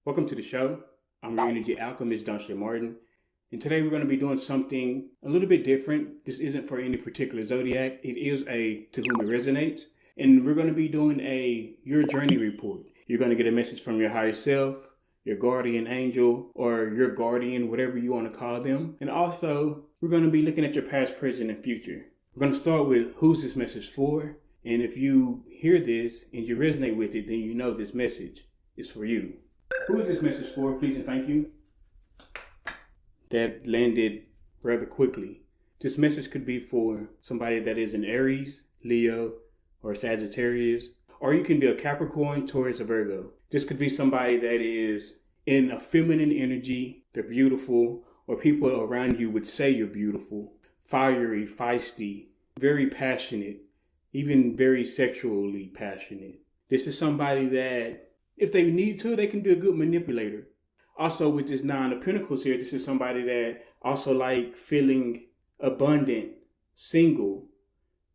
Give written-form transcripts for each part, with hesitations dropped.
Welcome to the show. I'm your energy alchemist, Don Martin. And today we're going to be doing something a little bit different. This isn't for any particular zodiac. It is a to whom it resonates. And we're going to be doing a your journey report. You're going to get a message from your higher self, your guardian angel, or your guardian, whatever you want to call them. And also, we're going to be looking at your past, present, and future. We're going to start with who's this message for. And if you hear this and you resonate with it, then you know this message is for you. Who is this message for? Please and thank you. That landed rather quickly. This message could be for somebody that is an Aries, Leo, or Sagittarius. Or you can be a Capricorn, Taurus, or Virgo. This could be somebody that is in a feminine energy. They're beautiful. Or people around you would say you're beautiful. Fiery, feisty, very passionate. Even very sexually passionate. This is somebody that if they need to, they can be a good manipulator. Also, with this Nine of Pentacles here, this is somebody that also like feeling abundant, single,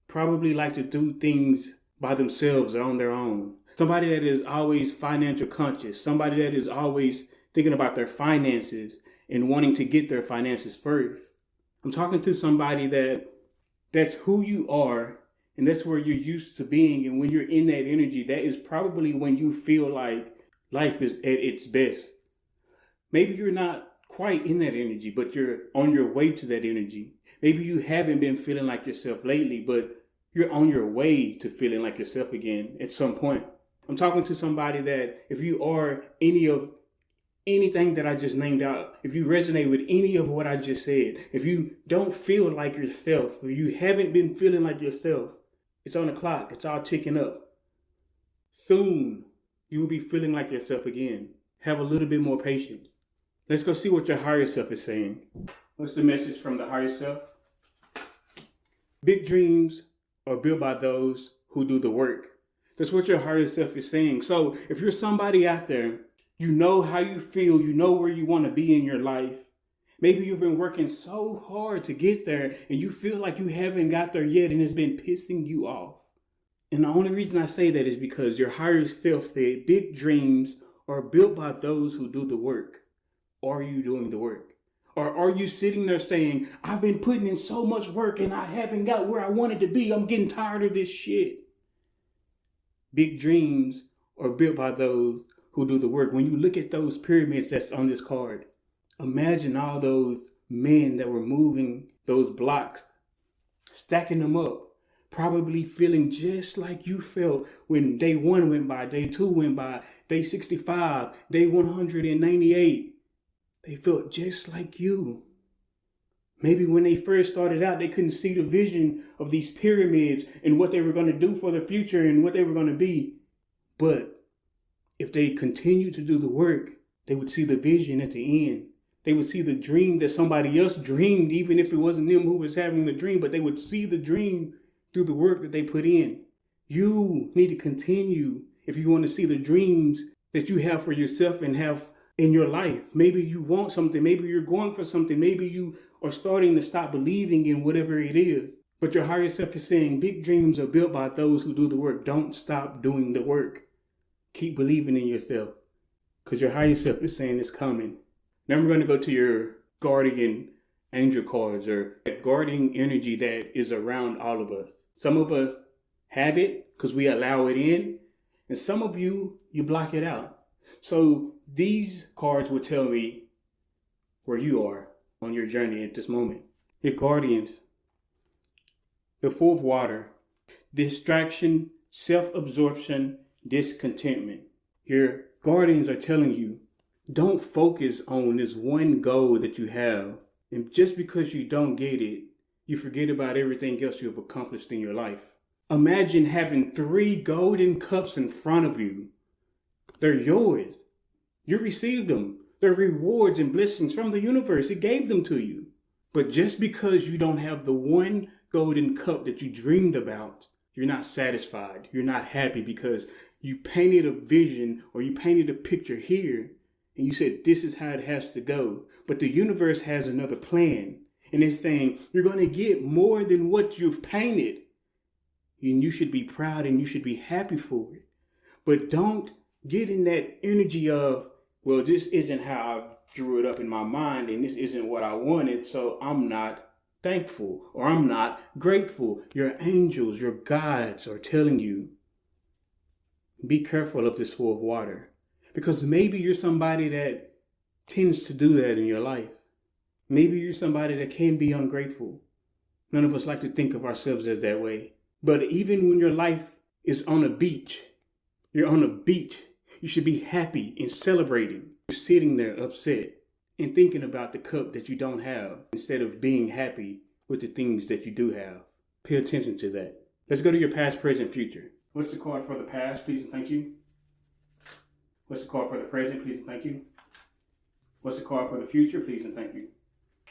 probably like to do things by themselves or on their own. Somebody that is always financial conscious. Somebody that is always thinking about their finances and wanting to get their finances first. I'm talking to somebody that's who you are. And that's where you're used to being. And when you're in that energy, that is probably when you feel like life is at its best. Maybe you're not quite in that energy, but you're on your way to that energy. Maybe you haven't been feeling like yourself lately, but you're on your way to feeling like yourself again at some point. I'm talking to somebody that if you are anything that I just named out, if you resonate with any of what I just said, if you don't feel like yourself, if you haven't been feeling like yourself, it's on the clock. It's all ticking up. Soon, you will be feeling like yourself again. Have a little bit more patience. Let's go see what your higher self is saying. What's the message from the higher self? Big dreams are built by those who do the work. That's what your higher self is saying. So if you're somebody out there, you know how you feel, you know where you want to be in your life. Maybe you've been working so hard to get there and you feel like you haven't got there yet and it's been pissing you off. And the only reason I say that is because your higher self said big dreams are built by those who do the work. Are you doing the work? Or are you sitting there saying, I've been putting in so much work and I haven't got where I wanted to be. I'm getting tired of this shit. Big dreams are built by those who do the work. When you look at those pyramids that's on this card, imagine all those men that were moving those blocks, stacking them up, probably feeling just like you felt when day 1 went by, day 2 went by, day 65, day 198. They felt just like you. Maybe when they first started out, they couldn't see the vision of these pyramids and what they were going to do for the future and what they were going to be. But if they continued to do the work, they would see the vision at the end. They would see the dream that somebody else dreamed, even if it wasn't them who was having the dream, but they would see the dream through the work that they put in. You need to continue if you want to see the dreams that you have for yourself and have in your life. Maybe you want something. Maybe you're going for something. Maybe you are starting to stop believing in whatever it is. But your higher self is saying big dreams are built by those who do the work. Don't stop doing the work. Keep believing in yourself because your higher self is saying it's coming. Now we're going to go to your guardian angel cards or that guardian energy that is around all of us. Some of us have it because we allow it in, and some of you block it out. So these cards will tell me where you are on your journey at this moment. Your guardians, the Fourth Water, distraction, self-absorption, discontentment. Your guardians are telling you, don't focus on this one goal that you have. And just because you don't get it, you forget about everything else you have accomplished in your life. Imagine having 3 golden cups in front of you. They're yours. You received them. They're rewards and blessings from the universe. It gave them to you. But just because you don't have the one golden cup that you dreamed about, you're not satisfied. You're not happy because you painted a vision or you painted a picture here. And you said, this is how it has to go. But the universe has another plan. And it's saying, you're going to get more than what you've painted. And you should be proud and you should be happy for it. But don't get in that energy of well, this isn't how I drew it up in my mind, and this isn't what I wanted, so I'm not thankful or I'm not grateful. Your angels, your guides are telling you, be careful of this flow of water. Because maybe you're somebody that tends to do that in your life. Maybe you're somebody that can be ungrateful. None of us like to think of ourselves as that way. But even when your life is on a beach, you're on a beach, you should be happy and celebrating. You're sitting there upset and thinking about the cup that you don't have instead of being happy with the things that you do have. Pay attention to that. Let's go to your past, present, future. What's the card for the past, please and thank you? What's the card for the present, please and thank you? What's the card for the future, please and thank you?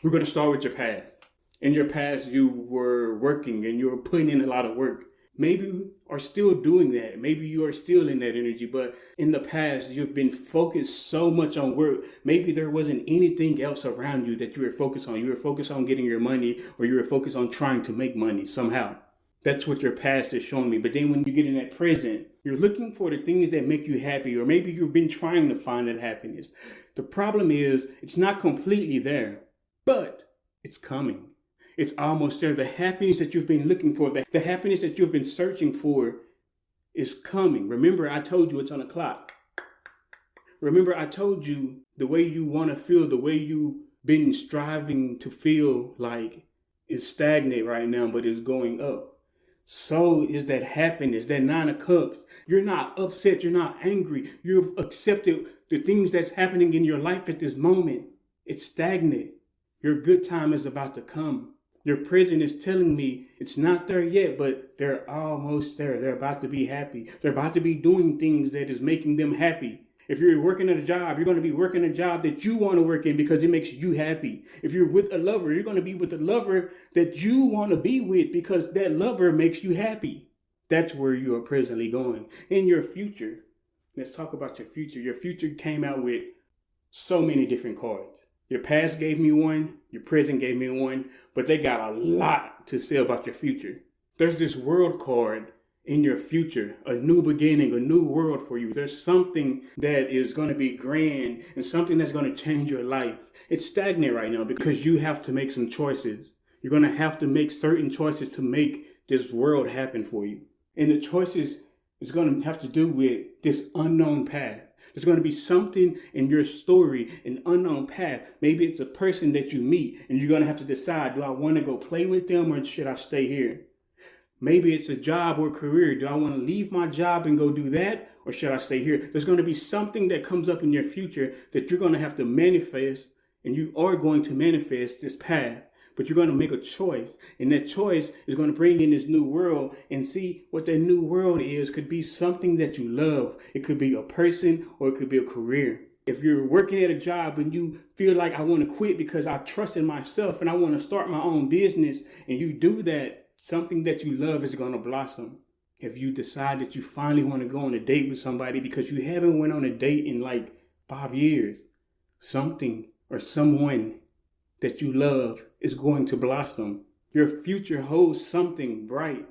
We're going to start with your past. In your past, you were working and you were putting in a lot of work. Maybe you are still doing that. Maybe you are still in that energy, but in the past, you've been focused so much on work. Maybe there wasn't anything else around you that you were focused on. You were focused on getting your money, or you were focused on trying to make money somehow. That's what your past is showing me. But then when you get in that present, you're looking for the things that make you happy, or maybe you've been trying to find that happiness. The problem is it's not completely there, but it's coming. It's almost there. The happiness that you've been looking for, the happiness that you've been searching for is coming. Remember, I told you it's on the clock. Remember, I told you the way you want to feel, the way you've been striving to feel like is stagnant right now, but it's going up. So is that happiness, that 9 of cups. You're not upset. You're not angry. You've accepted the things that's happening in your life at this moment. It's stagnant. Your good time is about to come. Your present is telling me it's not there yet, but they're almost there. They're about to be happy. They're about to be doing things that is making them happy. If you're working at a job, you're going to be working a job that you want to work in because it makes you happy. If you're with a lover, you're going to be with a lover that you want to be with because that lover makes you happy. That's where you are presently going. In your future, let's talk about your future. Your future came out with so many different cards. Your past gave me one, your present gave me one, but they got a lot to say about your future. There's this world card in your future, a new beginning, a new world for you. There's something that is going to be grand and something that's going to change your life. It's stagnant right now because you have to make some choices. You're going to have to make certain choices to make this world happen for you. And the choices is going to have to do with this unknown path. There's going to be something in your story, an unknown path. Maybe it's a person that you meet and you're going to have to decide, do I want to go play with them or should I stay here? Maybe it's a job or career. Do I want to leave my job and go do that or should I stay here? There's going to be something that comes up in your future that you're going to have to manifest, and you are going to manifest this path. But you're going to make a choice, and that choice is going to bring in this new world, and see what that new world is. Could be something that you love. It could be a person or it could be a career. If you're working at a job and you feel like I want to quit because I trust in myself and I want to start my own business, and you do that, something that you love is going to blossom. If you decide that you finally want to go on a date with somebody because you haven't went on a date in like 5 years, something or someone that you love is going to blossom. Your future holds something bright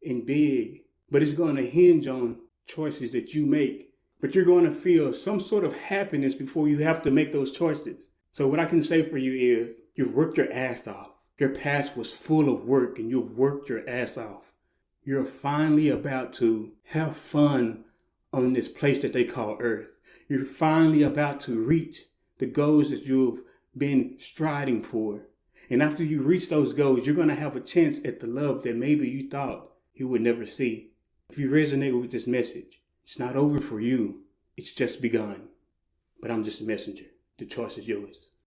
and big, but it's going to hinge on choices that you make. But you're going to feel some sort of happiness before you have to make those choices. So what I can say for you is you've worked your ass off. Your past was full of work and you've worked your ass off. You're finally about to have fun on this place that they call Earth. You're finally about to reach the goals that you've been striding for. And after you reach those goals, you're going to have a chance at the love that maybe you thought you would never see. If you resonate with this message, it's not over for you. It's just begun. But I'm just a messenger. The choice is yours.